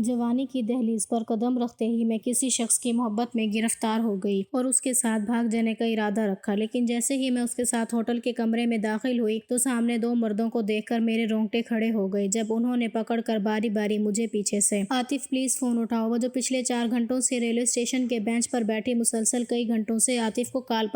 جوانی کی دہلیز پر قدم رکھتے ہی میں کسی شخص کی محبت میں گرفتار ہو گئی اور اس کے ساتھ بھاگ جانے کا ارادہ رکھا، لیکن جیسے ہی میں اس کے ساتھ ہوٹل کے کمرے میں داخل ہوئی تو سامنے دو مردوں کو دیکھ کر میرے رونگٹے کھڑے ہو گئے جب انہوں نے پکڑ کر باری باری مجھے پیچھے سے عاطف پلیز فون اٹھاؤ۔ وہ جو پچھلے 4 گھنٹوں سے ریلوے اسٹیشن کے بینچ پر بیٹھی مسلسل کئی گھنٹوں سے عاطف کو کال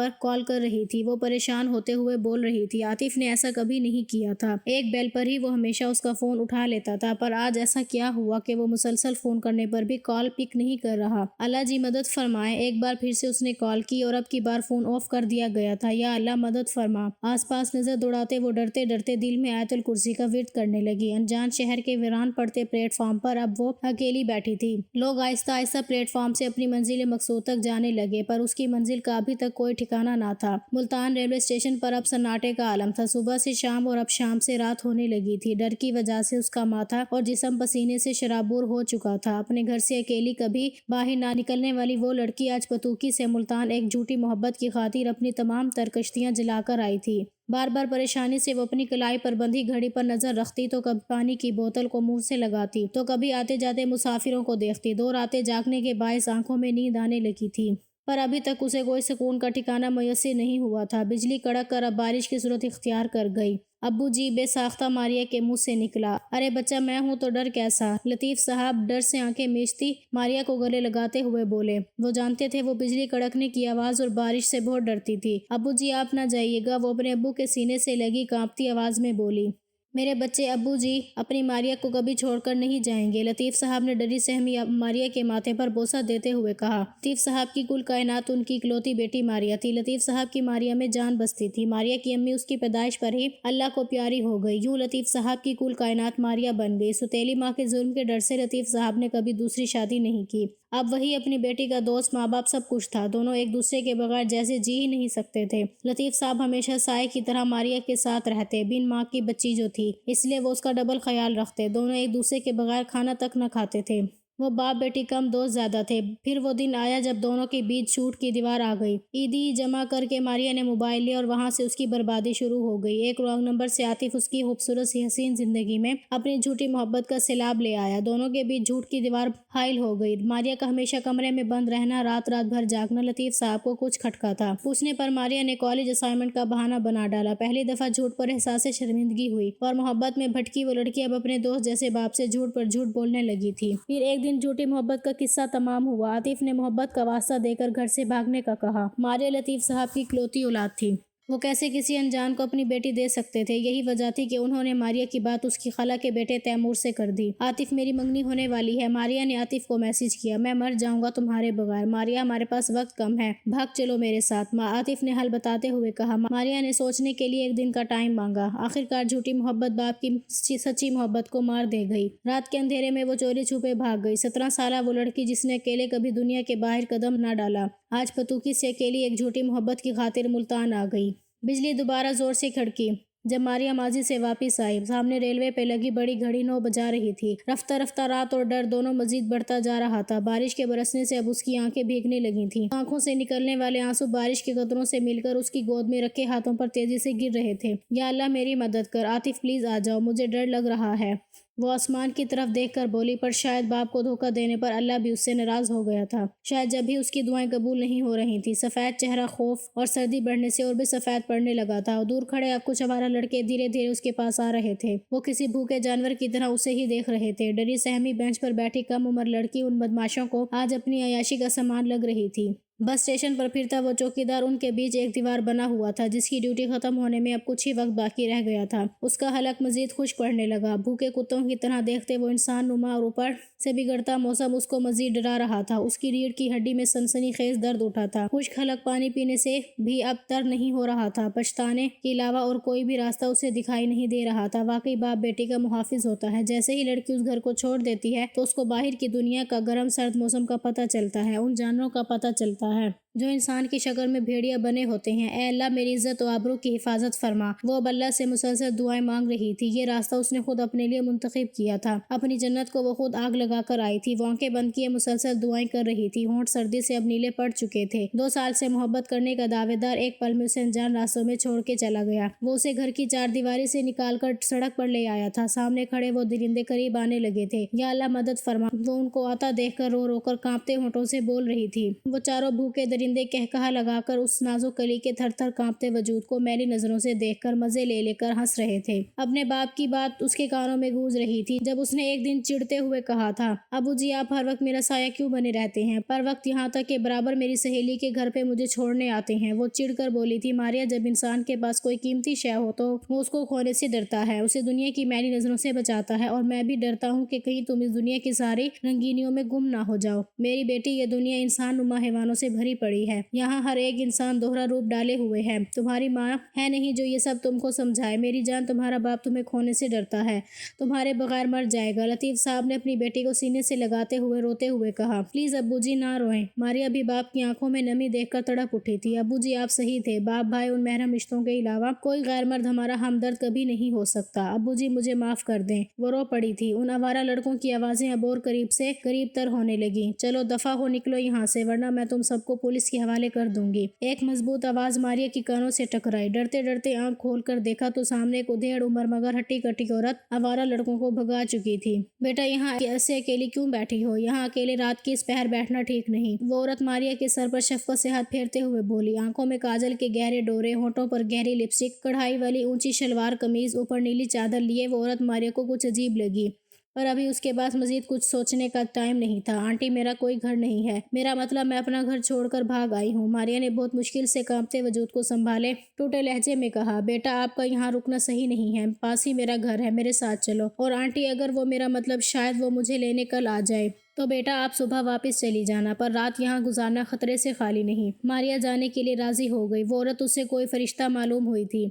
کر رہی تھی، وہ پریشان ہوتے ہوئے بول رہی تھی عاطف نے ایسا کبھی نہیں کیا تھا، ایک بیل پر ہی وہ ہمیشہ اس کا فون اٹھا لیتا تھا، پر آج ایسا کیا ہوا کہ وہ مسلسل فون کرنے پر بھی کال پک نہیں کر رہا۔ اللہ جی مدد فرمائے۔ ایک بار پھر سے اس نے کال کی اور اب کی بار فون آف کر دیا گیا تھا۔ یا اللہ مدد فرما۔ آس پاس نظر دوڑاتے وہ ڈرتے ڈرتے دل میں آیت الکرسی کا ورد کرنے لگی۔ انجان شہر کے ویران پڑتے پلیٹ فارم پر اب وہ اکیلی بیٹھی تھی۔ لوگ آہستہ آہستہ پلیٹ فارم سے اپنی منزل مقصود تک جانے لگے، پر اس کی منزل کا ابھی تک کوئی ٹھکانہ نہ تھا۔ ملتان ریلوے اسٹیشن پر اب سناٹے کا عالم تھا۔ صبح سے شام اور اب شام سے رات ہونے لگی تھی۔ ڈر کی وجہ سے اس کا ماتھا اور جسم پسینے سے شرابور ہو چکا تھا۔ اپنے گھر سے اکیلی کبھی باہر نہ نکلنے والی وہ لڑکی آج پتوکی سے ملتان ایک جھوٹی محبت کی خاطر اپنی تمام تر کشتیاں جلا کر آئی تھی۔ بار بار پریشانی سے وہ اپنی کلائی پر بندھی گھڑی پر نظر رکھتی، تو کبھی پانی کی بوتل کو منہ سے لگاتی، تو کبھی آتے جاتے مسافروں کو دیکھتی۔ 2 راتیں جاگنے کے باعث آنکھوں میں نیند آنے لگی تھی، پر ابھی تک اسے کوئی سکون کا ٹھکانہ میسر نہیں ہوا تھا۔ بجلی کڑک کر اب بارش کی صورت اختیار کر گئی۔ ابو جی بے ساختہ ماریا کے منہ سے نکلا۔ ارے بچہ میں ہوں تو ڈر کیسا؟ لطیف صاحب ڈر سے آنکھیں میچتی ماریا کو گلے لگاتے ہوئے بولے۔ وہ جانتے تھے وہ بجلی کڑکنے کی آواز اور بارش سے بہت ڈرتی تھی۔ ابو جی آپ نہ جائیے گا، وہ اپنے ابو کے سینے سے لگی کانپتی آواز میں بولی۔ میرے بچے ابو جی اپنی ماریا کو کبھی چھوڑ کر نہیں جائیں گے، لطیف صاحب نے ڈری سہمی ماریا کے ماتھے پر بوسہ دیتے ہوئے کہا۔ لطیف صاحب کی کل کائنات ان کی اکلوتی بیٹی ماریا تھی۔ لطیف صاحب کی ماریا میں جان بستی تھی۔ ماریا کی امی اس کی پیدائش پر ہی اللہ کو پیاری ہو گئی۔ یوں لطیف صاحب کی کل کائنات ماریا بن گئی۔ سوتیلی ماں کے ظلم کے ڈر سے لطیف صاحب نے کبھی دوسری شادی نہیں کی۔ اب وہی اپنی بیٹی کا دوست، ماں باپ سب کچھ تھا۔ دونوں ایک دوسرے کے بغیر جیسے جی ہی نہیں سکتے تھے۔ لطیف صاحب ہمیشہ سائے کی طرح ماریا کے ساتھ رہتے، بن ماں کی بچی جو تھی، اس لیے وہ اس کا ڈبل خیال رکھتے۔ دونوں ایک دوسرے کے بغیر کھانا تک نہ کھاتے تھے۔ وہ باپ بیٹی کم دوست زیادہ تھے۔ پھر وہ دن آیا جب دونوں کے بیچ جھوٹ کی دیوار آ گئی۔ عیدی جمع کر کے ماریا نے موبائل لیا اور وہاں سے اس کی بربادی شروع ہو گئی۔ ایک رانگ نمبر سے عاطف اس کی خوبصورت سی حسین زندگی میں اپنی جھوٹی محبت کا سیلاب لے آیا۔ دونوں کے بیچ جھوٹ کی دیوار حائل ہو گئی۔ ماریا کا ہمیشہ کمرے میں بند رہنا، رات رات بھر جاگنا۔ لطیف صاحب کو کچھ کھٹکا تھا پوچھنے پر ماریا نے کالج اسائنمنٹ کا بہانہ بنا ڈالا۔ پہلی دفعہ جھوٹ پر احساس شرمندگی ہوئی اور محبت میں بھٹکی وہ لڑکی اب اپنے دوست جیسے باپ سے جھوٹ پر جھوٹ بولنے لگی تھی۔ پھر ایک دن جھوٹی محبت کا قصہ تمام ہوا۔ عاطف نے محبت کا واسطہ دے کر گھر سے بھاگنے کا کہا۔ ماریا لطیف صاحب کی اکلوتی اولاد تھی۔ وہ کیسے کسی انجان کو اپنی بیٹی دے سکتے تھے؟ یہی وجہ تھی کہ انہوں نے ماریا کی بات اس کی خالہ کے بیٹے تیمور سے کر دی۔ عاطف میری منگنی ہونے والی ہے۔ ماریا نے عاطف کو میسج کیا۔ میں مر جاؤں گا تمہارے بغیر۔ ماریا ہمارے پاس وقت کم ہے، بھاگ چلو میرے ساتھ۔ عاطف نے حل بتاتے ہوئے کہا۔ ماریا نے سوچنے کے لیے 1 دن کا ٹائم مانگا۔ آخرکار جھوٹی محبت باپ کی سچی محبت کو مار دے گئی۔ رات کے اندھیرے میں وہ چوری چھپے بھاگ گئی۔ 17 سالہ وہ لڑکی جس نے اکیلے کبھی دنیا کے باہر قدم نہ ڈالا، آج پتوکی سے اکیلی ایک جھوٹی محبت کی خاطر ملتان آ گئی۔ بجلی دوبارہ زور سے کھڑکی جب ماریا ماضی سے واپس آئی۔ سامنے ریلوے پہ لگی بڑی گھڑی 9 بجا رہی تھی۔ رفتہ رفتہ رات اور ڈر دونوں مزید بڑھتا جا رہا تھا۔ بارش کے برسنے سے اب اس کی آنکھیں بھیگنے لگی تھیں۔ آنکھوں سے نکلنے والے آنسو بارش کے قطروں سے مل کر اس کی گود میں رکھے ہاتھوں پر تیزی سے گر رہے تھے۔ یا اللہ میری مدد کر، عاطف پلیز آ جاؤ، مجھے ڈر لگ رہا ہے، وہ آسمان کی طرف دیکھ کر بولی۔ پر شاید باپ کو دھوکہ دینے پر اللہ بھی اس سے ناراض ہو گیا تھا۔ شاید جب بھی اس کی دعائیں قبول نہیں ہو رہی تھیں۔ سفید چہرہ خوف اور سردی بڑھنے سے اور بھی سفید پڑنے لگا تھا۔ دور کھڑے اب کچھ آوارہ لڑکے دھیرے دھیرے اس کے پاس آ رہے تھے۔ وہ کسی بھوکے جانور کی طرح اسے ہی دیکھ رہے تھے۔ ڈری سہمی بینچ پر بیٹھی کم عمر لڑکی ان بدماشوں کو آج اپنی عیاشی کا سامان لگ رہی تھی۔ بس اسٹیشن پر پھرتا وہ چوکیدار ان کے بیچ ایک دیوار بنا ہوا تھا جس کی ڈیوٹی ختم ہونے میں اب کچھ ہی وقت باقی رہ گیا تھا۔ اس کا حلق مزید خشک پڑنے لگا۔ بھوکے کتوں کی طرح دیکھتے وہ انسان نما اور اوپر سے بگڑتا موسم اس کو مزید ڈرا رہا تھا۔ اس کی ریڑھ کی ہڈی میں سنسنی خیز درد اٹھا تھا۔ خشک حلق پانی پینے سے بھی اب تر نہیں ہو رہا تھا۔ پچھتانے کے علاوہ اور کوئی بھی راستہ اسے دکھائی نہیں دے رہا تھا۔ واقعی باپ بیٹی کا محافظ ہوتا ہے۔ جیسے ہی لڑکی اس گھر کو چھوڑ دیتی ہے تو اس کو باہر کی دنیا کا گرم سرد موسم کا پتہ چلتا ہے، ان جانوروں کا پتہ چلتا ہے جو انسان کی شکل میں بھیڑیا بنے ہوتے ہیں۔ اے اللہ میری عزت و آبرو کی حفاظت فرما۔ وہ اب اللہ سے مسلسل دعائیں مانگ رہی تھی۔ یہ راستہ اس نے خود اپنے لیے منتخب کیا تھا۔ اپنی جنت کو وہ خود آگ لگا کر آئی تھی۔ وہ آنکھیں بند کیے مسلسل دعائیں کر رہی تھی۔ ہونٹ سردی سے اب نیلے پڑ چکے تھے۔ 2 سال سے محبت کرنے کا دعوے دار ایک پل میں اسے انجان راستوں میں چھوڑ کے چلا گیا۔ وہ اسے گھر کی 4 دیواری سے نکال کر سڑک پر لے آیا تھا۔ سامنے کھڑے وہ درندے قریب آنے لگے تھے۔ یا اللہ مدد فرما۔ وہ ان کو آتا دیکھ کر رو رو کر کانپتے ہونٹوں سے بول رہی تھی۔ وہ چاروں بھوکے درندے قہقہا لگا کر اس نازک کلی کے تھر تھر کانپتے وجود کو میلی نظروں سے دیکھ کر مزے لے لے کر ہنس رہے تھے۔ اپنے باپ کی بات اس کے کانوں میں گونج رہی تھی جب اس نے ایک دن چڑھتے ہوئے کہا تھا، ابو جی آپ ہر وقت میرا سایہ کیوں بنے رہتے ہیں؟ پر وقت یہاں تک کہ برابر میری سہیلی کے گھر پہ مجھے چھوڑنے آتے ہیں۔ وہ چڑھ کر بولی تھی، ماریا جب انسان کے پاس کوئی قیمتی شے ہو تو وہ اس کو کھونے سے ڈرتا ہے، اسے دنیا کی میلی نظروں سے بچاتا ہے، اور میں بھی ڈرتا ہوں کہ کہیں تم اس دنیا کی ساری رنگینیوں میں گم نہ ہو جاؤ۔ میری بیٹی یہ دنیا انسان نما حیوانوں سے بھری پڑی ہے۔ یہاں ہر ایک انسان دوہرا روپ ڈالے ہوئے ہے۔ تمہاری ماں ہے نہیں جو یہ سب تم کو سمجھائے۔ میری جان تمہارا باپ تمہیں کھونے سے ڈرتا ہے، تمہارے بغیر مر جائے گا۔ لطیف صاحب نے اپنی بیٹی کو سینے سے لگاتے ہوئے روتے ہوئے کہا، پلیز ابو جی نہ روئیں۔ ماریا بھی باپ کی آنکھوں میں نمی دیکھ کر تڑپ اٹھی تھی۔ ابو جی آپ صحیح تھے، باپ بھائی ان محرم رشتوں کے علاوہ کوئی غیر مرد ہمارا ہمدرد کبھی نہیں ہو سکتا۔ ابو جی مجھے معاف کر دیں۔ وہ رو پڑی تھی۔ ان آوارہ لڑکوں کی آوازیں اب اور قریب سے قریب تر ہونے لگیں۔ چلو دفع ہو، نکلو یہاں سے، ورنہ میں تم سب کو پولیس کے حوالے کر دوں گی۔ ایک مضبوط آواز ماریا کی کانوں سے ٹکرائی۔ ڈرتے ڈرتے آنکھ کھول کر دیکھا تو سامنے ایک ادھیڑ عمر مگر ہٹی کٹی عورت آوارہ لڑکوں کو بھگا چکی تھی۔ بیٹا یہاں ایسے اکیلی کیوں بیٹھی ہو؟ یہاں اکیلے رات کی اس پہر بیٹھنا ٹھیک نہیں۔ وہ عورت ماریا کے سر پر شفقت سے ہاتھ پھیرتے ہوئے بولی، آنکھوں میں کاجل کے گہرے ڈورے، ہونٹوں پر گہری لپسٹک، کڑھائی والی اونچی شلوار قمیض، اوپر نیلی چادر لیے وہ عورت ماریا کو کچھ عجیب لگی، پر ابھی اس کے پاس مزید کچھ سوچنے کا ٹائم نہیں تھا۔ آنٹی میرا کوئی گھر نہیں ہے، میرا مطلب میں اپنا گھر چھوڑ کر بھاگ آئی ہوں۔ ماریا نے بہت مشکل سے کانپتے وجود کو سنبھالے ٹوٹے لہجے میں کہا، بیٹا آپ کا یہاں رکنا صحیح نہیں ہے، پاس ہی میرا گھر ہے، میرے ساتھ چلو۔ اور آنٹی اگر وہ میرا مطلب شاید وہ مجھے لینے کل آ جائے تو بیٹا آپ صبح واپس چلی جانا، پر رات یہاں گزارنا خطرے سے خالی نہیں۔ ماریا جانے کے لیے راضی ہو گئی۔ وہ عورت اسے کوئی فرشتہ معلوم ہوئی تھی،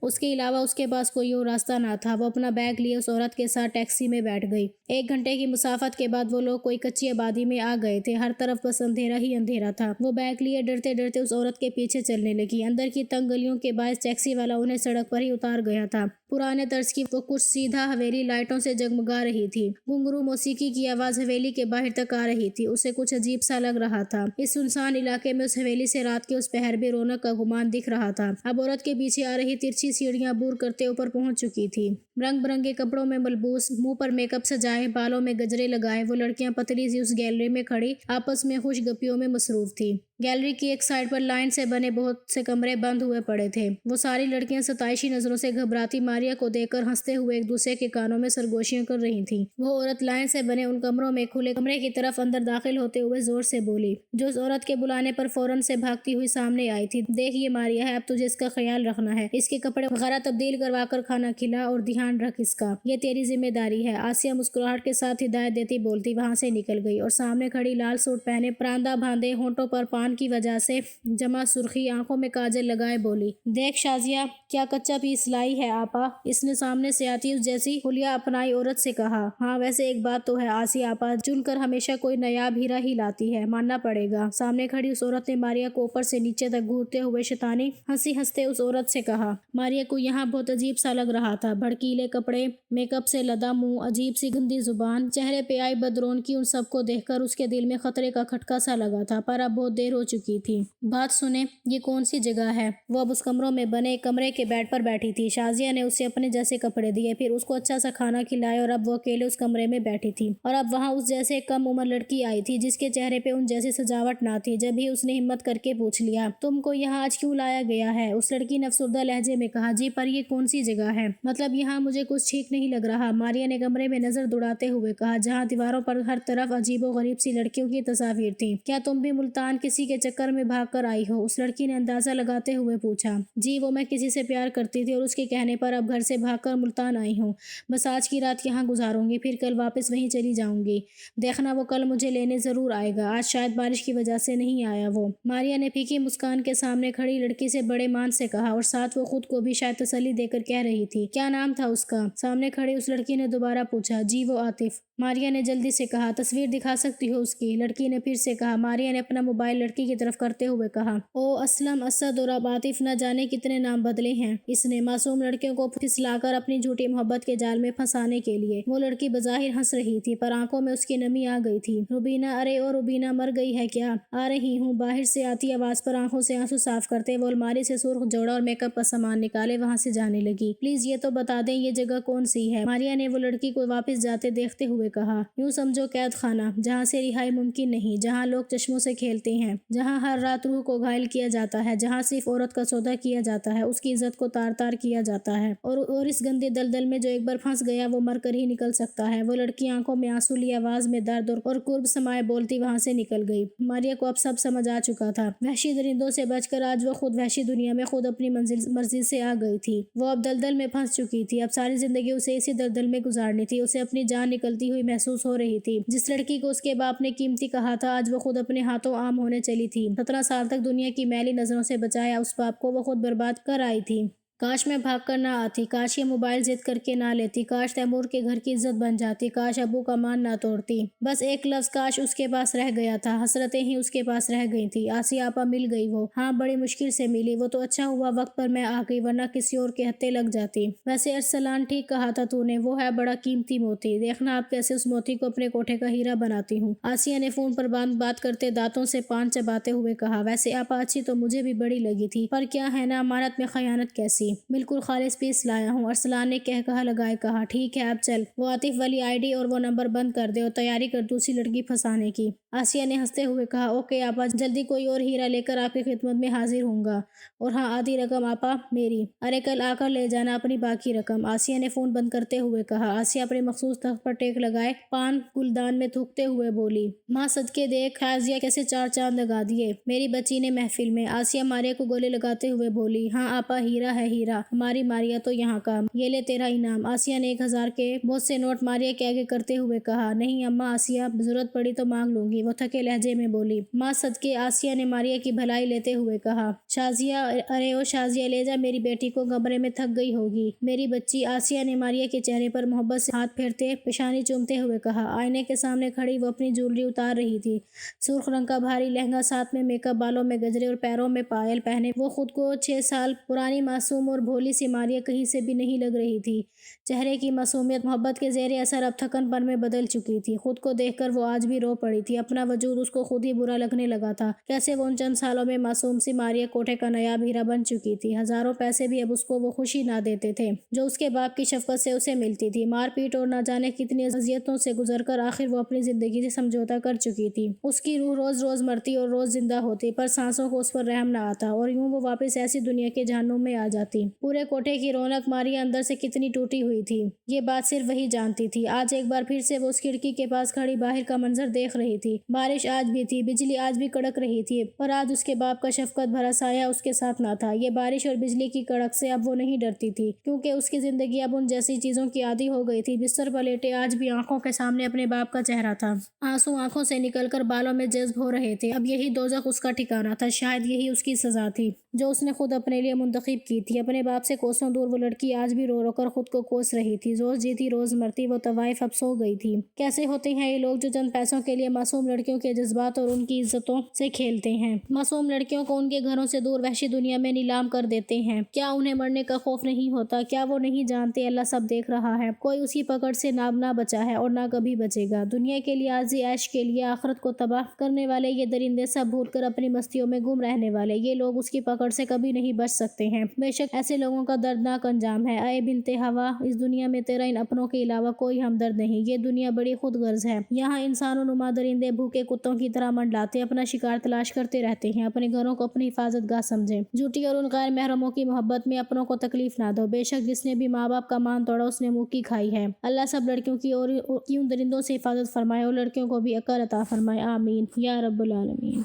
اس کے علاوہ اس کے پاس کوئی اور راستہ نہ تھا۔ وہ اپنا بیگ لیے اس عورت کے ساتھ ٹیکسی میں بیٹھ گئی۔ 1 گھنٹے کی مسافت کے بعد وہ لوگ کوئی کچی آبادی میں آ گئے تھے۔ ہر طرف بس اندھیرا ہی اندھیرا تھا۔ وہ بیگ لیے ڈرتے ڈرتے اس عورت کے پیچھے چلنے لگی۔ اندر کی تنگ گلیوں کے باعث ٹیکسی والا انہیں سڑک پر ہی اتار گیا تھا۔ پرانے طرز کی وہ کچھ سیدھا حویلی لائٹوں سے جگمگا رہی تھی۔ گھنگرو موسیقی کی آواز حویلی کے باہر تک آ رہی تھی۔ اسے کچھ عجیب سا لگ رہا تھا۔ اس سنسان علاقے میں اس حویلی سے رات کے اس پہر بھی رونق کا گمان دکھ رہا تھا۔ اب عورت کے پیچھے آ رہی ترچھی سیڑھیاں عبور کرتے اوپر پہنچ چکی تھی۔ رنگ برنگے کپڑوں میں ملبوس، منہ پر میک اپ سجائے، بالوں میں گجرے لگائے وہ لڑکیاں پتلی سی اس گیلری میں کھڑی آپس میں خوش گپیوں میں مصروف تھی۔ گیلری کی ایک سائڈ پر لائن سے بنے بہت سے کمرے بند ہوئے پڑے تھے۔ وہ ساری لڑکیاں ستائشی نظروں سے گھبراتی ماریا کو دیکھ کر ہنستے ہوئے ایک دوسرے کے کانوں میں سرگوشیاں کر رہی تھیں۔ وہ عورت لائن سے بنے ان کمروں میں کھلے کمرے کی طرف اندر داخل ہوتے ہوئے زور سے بولی، جو اس عورت کے بلانے پر فوراً سے بھاگتی ہوئی سامنے آئی تھی، دیکھ یہ ماریا ہے، اب تجھے اس کا خیال رکھنا ہے، اس کے کپڑے وغیرہ تبدیل کروا کر کھانا کھلا اور دھیان رکھ اس کا، یہ تیری ذمہ داری ہے۔ آسیہ مسکراہٹ کے ساتھ ہدایت دیتی بولتی وہاں سے نکل گئی اور سامنے کھڑی لال سوٹ پہنے، پراندہ باندھے، ہونٹوں پر پان کی وجہ سے جمع سرخی، آنکھوں میں کاجل لگائے بولی، دیکھ شازیہ کیا کچا پیس لائی ہے آپا۔ اس نے سامنے سے آتی اس جیسی حلیہ اپنائی عورت سے کہا، ہاں ویسے ایک بات تو ہے آسیہ آپا، چن کر ہمیشہ کوئی نایاب ہیرا ہی لاتی ہے، ماننا پڑے گا۔ سامنے کھڑی اس عورت نے ماریا کو اوپر سے نیچے تک گھورتے ہوئے شیطانی ہنسی ہنستے اس عورت سے کہا۔ ماریا کو یہاں بہت عجیب سا لگ رہا تھا۔ بھڑکیلے کپڑے، میک اپ سے لدا منہ، عجیب سی گندی زبان، چہرے پہ آئی بدرون کی، ان سب کو دیکھ کر اس کے دل میں خطرے کا کھٹکا سا لگا تھا، پر اب بہت دیر ہو چکی تھی۔ بات سنیں، یہ کون سی جگہ ہے؟ وہ اب اس کمروں میں بنے کمرے کے بیڈ پر بیٹھی تھی۔ شازیہ نے اسے اپنے جیسے کپڑے دیے، پھر اس کو اچھا سا کھانا کھلایا اور اب وہ اکیلے اس کمرے میں بیٹھی تھی، اور اب وہاں اس جیسے کم عمر لڑکی آئی تھی جس کے چہرے پہ ان جیسی سجاوٹ نہ تھی۔ جب ہی اس نے ہمت کر کے پوچھ لیا، تم کو یہاں آج کیوں لایا گیا ہے؟ اس لڑکی نے افسردہ لہجے میں کہا، جی پر یہ کون سی جگہ ہے؟ مطلب یہاں مجھے کچھ ٹھیک نہیں لگ رہا، ماریا نے کمرے میں نظر دوڑاتے ہوئے کہا، جہاں دیواروں پر ہر طرف عجیب و غریب سی لڑکیوں کی تصاویر تھیں۔ کیا تم بھی ملتان کسی کے چکر میں بھاگ کر آئی ہو؟ اس لڑکی نے اندازہ لگاتے ہوئے پوچھا۔ جی وہ میں کسی سے پیار کرتی تھی اور اس کے کہنے پر اب گھر سے بھاگ کر ملتان آئی ہوں۔ بس آج کی رات یہاں گزاروں گی، پھر کل واپس وہیں چلی جاؤں گی۔ دیکھنا وہ کل مجھے لینے ضرور آئے گا، آج شاید بارش کی وجہ سے نہیں آیا وہ۔ ماریا نے پھیکی مسکان کے سامنے کھڑی لڑکی سے بڑے مان سے کہا اور ساتھ وہ خود کو بھی شاید تسلی دے کر کہہ رہی تھی، کیا نام تھا اس کا؟ سامنے کھڑی اس لڑکی نے دوبارہ پوچھا۔ جی وہ عاطف۔ ماریا نے جلدی سے کہا۔ تصویر دکھا سکتی ہو اس کی؟ لڑکی نے پھر سے کہا۔ ماریا نے اپنا موبائل لڑکی کی طرف کرتے ہوئے کہا۔ او اسلم، اسد اور اب عاطف، نہ جانے کتنے نام بدلے ہیں اس نے معصوم لڑکیوں کو پھسلا کر اپنی جھوٹی محبت کے جال میں پھنسانے کے لیے۔ وہ لڑکی بظاہر ہنس رہی تھی پر آنکھوں میں اس کی نمی آ گئی تھی۔ روبینہ، ارے او روبینہ، مر گئی ہے کیا؟ آ رہی ہوں، باہر سے آتی آواز پر آنکھوں سے آنسو صاف کرتے وہ الماری سے سرخ جوڑا اور میک اپ کا سامان نکالے وہاں سے جانے لگی۔ پلیز یہ تو بتا دیں یہ جگہ کون سی ہے؟ ماریا نے وہ لڑکی کو واپس جاتے دیکھتے ہوئے کہا۔ یوں سمجھو قید خانہ، جہاں سے رہائی ممکن نہیں، جہاں لوگ چشموں سے کھیلتے ہیں، جہاں ہر رات روح کو گھائل کیا جاتا ہے، جہاں صرف عورت کا سودا کیا جاتا ہے، اس کی عزت کو تار تار کیا جاتا ہے، اور اس گندے دلدل میں جو ایک بار پھنس گیا وہ مر کر ہی نکل سکتا ہے۔ وہ لڑکی آنکھوں میں آنسو لی آواز میں درد اور قرب سمائے بولتی وہاں سے نکل گئی۔ ماریا کو اب سب سمجھ آ چکا تھا۔ وحشی درندوں سے بچ کر آج وہ خود وحشی دنیا میں خود اپنی مرضی سے آ گئی تھی۔ وہ اب دلدل میں پھنس چکی تھی، اب ساری زندگی اسے اسی دلدل میں گزارنی تھی۔ اسے اپنی جان نکلتی ہوئی محسوس ہو رہی تھی۔ جس لڑکی کو اس کے باپ نے قیمتی کہا تھا آج وہ خود اپنے ہاتھوں عام ہونے چلی تھی۔ 17 سال تک دنیا کی میلی نظروں سے بچایا اس باپ کو وہ خود برباد کر آئی تھی۔ کاش میں بھاگ کر نہ آتی، کاش یہ موبائل ضد کر کے نہ لیتی، کاش تیمور کے گھر کی عزت بن جاتی، کاش ابو کا مان نہ توڑتی۔ بس ایک لفظ کاش اس کے پاس رہ گیا تھا، حسرتیں ہی اس کے پاس رہ گئی تھی۔ آسیہ آپا مل گئی وہ، ہاں بڑی مشکل سے ملی وہ تو اچھا ہوا وقت پر میں آ گئی ورنہ کسی اور کے ہتھے لگ جاتی۔ ویسے ارسلان ٹھیک کہا تھا تو نے، وہ ہے بڑا قیمتی موتی، دیکھنا آپ کیسے اس موتی کو اپنے کوٹھے کا ہیرا بناتی ہوں۔ آسیہ نے فون پر بات کرتے دانتوں سے پان چباتے ہوئے کہا۔ ویسے آپا اچھی تو مجھے بھی بڑی لگی تھی، پر کیا ہے نا امانت میں خیانت کیسی۔ بالکل خالص پیس لایا ہوں، ارسلان نے کہا لگائے کہا۔ ٹھیک ہے اب چل، وہ عاطف والی آئی ڈی اور وہ نمبر بند کر دے اور تیاری کر دوسری لڑکی پھنسانے کی۔ آسیہ نے ہنستے ہوئے کہا۔ اوکے آپا، جلدی کوئی اور ہیرا لے کر آپ کی خدمت میں حاضر ہوں گا، اور ہاں آدھی رقم آپا میری، ارے کل آ کر لے جانا اپنی باقی رقم۔ آسیہ نے فون بند کرتے ہوئے کہا۔ آسیہ اپنے مخصوص تخت پر ٹیک لگائے پان گلدان میں تھوکتے ہوئے بولی۔ ماں صدقے دیکھ شازیہ کیسے 4 چاند لگا دیے میری بچی نے محفل میں۔ آسیہ ماریا کو گلے لگاتے ہوئے بولی۔ ہاں آپا ہیرا ہے ہیرا، ہماری ماریا تو یہاں کا، یہ لے تیرا انعام۔ آسیہ نے 1000 کے بہت سے نوٹ ماریا کے آگے کرتے ہوئے کہا۔ نہیں اماں آسیہ، ضرورت پڑی تو مانگ لوں گی، وہ تھکے لہجے میں بولی۔ ماں صدقے، آسیہ نے ماریا کی بھلائی لیتے ہوئے کہا۔ شازیہ، ارے او شازیہ لے جا میری بیٹی کو، کمرے میں تھک گئی ہوگی میری بچی۔ آسیہ نے ماریا کے چہرے پر محبت سے ہاتھ پھیرتے پیشانی چومتے ہوئے کہا۔ آئینے کے سامنے کھڑی وہ اپنی جولری اتار رہی تھی، سرخ رنگ کا بھاری لہنگا ساتھ میں میک اپ، بالوں میں گجرے اور پیروں میں پائل پہنے وہ خود کو 6 سال پرانی معصوم اور بھولی سی ماریا کہیں سے بھی نہیں لگ رہی تھی۔ چہرے کی معصومیت محبت کے زیر اثر اب تھکن پن میں بدل چکی تھی۔ خود کو دیکھ کر وہ آج بھی رو پڑی تھی، اپنا وجود اس کو خود ہی برا لگنے لگا تھا۔ کیسے وہ ان چند سالوں میں معصوم سی ماریا کوٹھے کا نایاب ہیرا بن چکی تھی۔ ہزاروں پیسے بھی اب اس کو وہ خوشی نہ دیتے تھے جو اس کے باپ کی شفقت سے اسے ملتی تھی۔ مار پیٹ اور نہ جانے کتنی اذیتوں سے گزر کر آخر وہ اپنی زندگی سے سمجھوتا کر چکی تھی۔ اس کی روح روز روز مرتی اور روز زندہ ہوتی، پر سانسوں کو اس پر رحم نہ آتا، اور یوں وہ واپس ایسی دنیا کے جہنم میں آ جاتی۔ پورے کوٹھے کی رونق ماریا اندر سے کتنی ٹوٹی ہوئی تھی، یہ بات صرف وہی جانتی تھی۔ آج ایک بار پھر سے وہ اس کھڑکی کے پاس کھڑی باہر کا منظر دیکھ رہی تھی۔ بارش آج بھی تھی، بجلی آج بھی کڑک رہی تھی، پر آج اس کے باپ کا شفقت بھرا سایہ اس کے ساتھ نہ تھا۔ یہ بارش اور بجلی کی کڑک سے اب وہ نہیں ڈرتی تھی، کیونکہ اس کی زندگی اب ان جیسی چیزوں کی عادی ہو گئی تھی۔ بستر پر لیٹے آج بھی آنکھوں کے سامنے اپنے باپ کا چہرہ تھا، آنسو آنکھوں سے نکل کر بالوں میں جذب ہو رہے تھے۔ اب یہی دوزخ اس کا ٹھکانہ تھا، شاید یہی اس کی سزا تھی جو اس نے خود اپنے لیے منتخب کی تھی۔ اپنے باپ سے کوسوں دور وہ لڑکی آج بھی رو رو کر خود کو کوس رہی تھی، روز جیتی روز مرتی وہ طوائف اب سو گئی تھی۔ کیسے ہوتے ہیں یہ لوگ جو چند پیسوں کے لیے معصوم لڑکیوں کے جذبات اور ان کی عزتوں سے کھیلتے ہیں، معصوم لڑکیوں کو ان کے گھروں سے دور وحشی دنیا میں نیلام کر دیتے ہیں۔ کیا انہیں مرنے کا خوف نہیں ہوتا؟ کیا وہ نہیں جانتے اللہ سب دیکھ رہا ہے؟ کوئی اس کی پکڑ سے نہ بچا ہے اور نہ کبھی بچے گا۔ دنیا کے لیے، عارضی عیش کے لیے آخرت کو تباہ کرنے والے یہ درندے، سب بھول کر اپنی مستیوں میں گم رہنے والے یہ لوگ اس کی پکڑ سے کبھی نہیں بچ سکتے ہیں۔ بے شک ایسے لوگوں کا دردناک انجام ہے۔ اے بنت ہوا، اس دنیا میں تیرا ان اپنوں کے علاوہ کوئی ہمدرد نہیں، یہ دنیا بڑی خود غرض ہے۔ یہاں انسانوں نما درندے بھوکے کتوں کی طرح منڈلاتے اپنا شکار تلاش کرتے رہتے ہیں۔ اپنے گھروں کو اپنی حفاظت گاہ سمجھیں، جھوٹی اور ان غیر محرموں کی محبت میں اپنوں کو تکلیف نہ دو۔ بے شک جس نے بھی ماں باپ کا مان توڑا اس نے موکی کھائی ہے۔ اللہ سب لڑکیوں کی اور ان درندوں سے حفاظت فرمائے اور لڑکیوں کو بھی عقل عطا فرمائے، آمین یا رب العالمین۔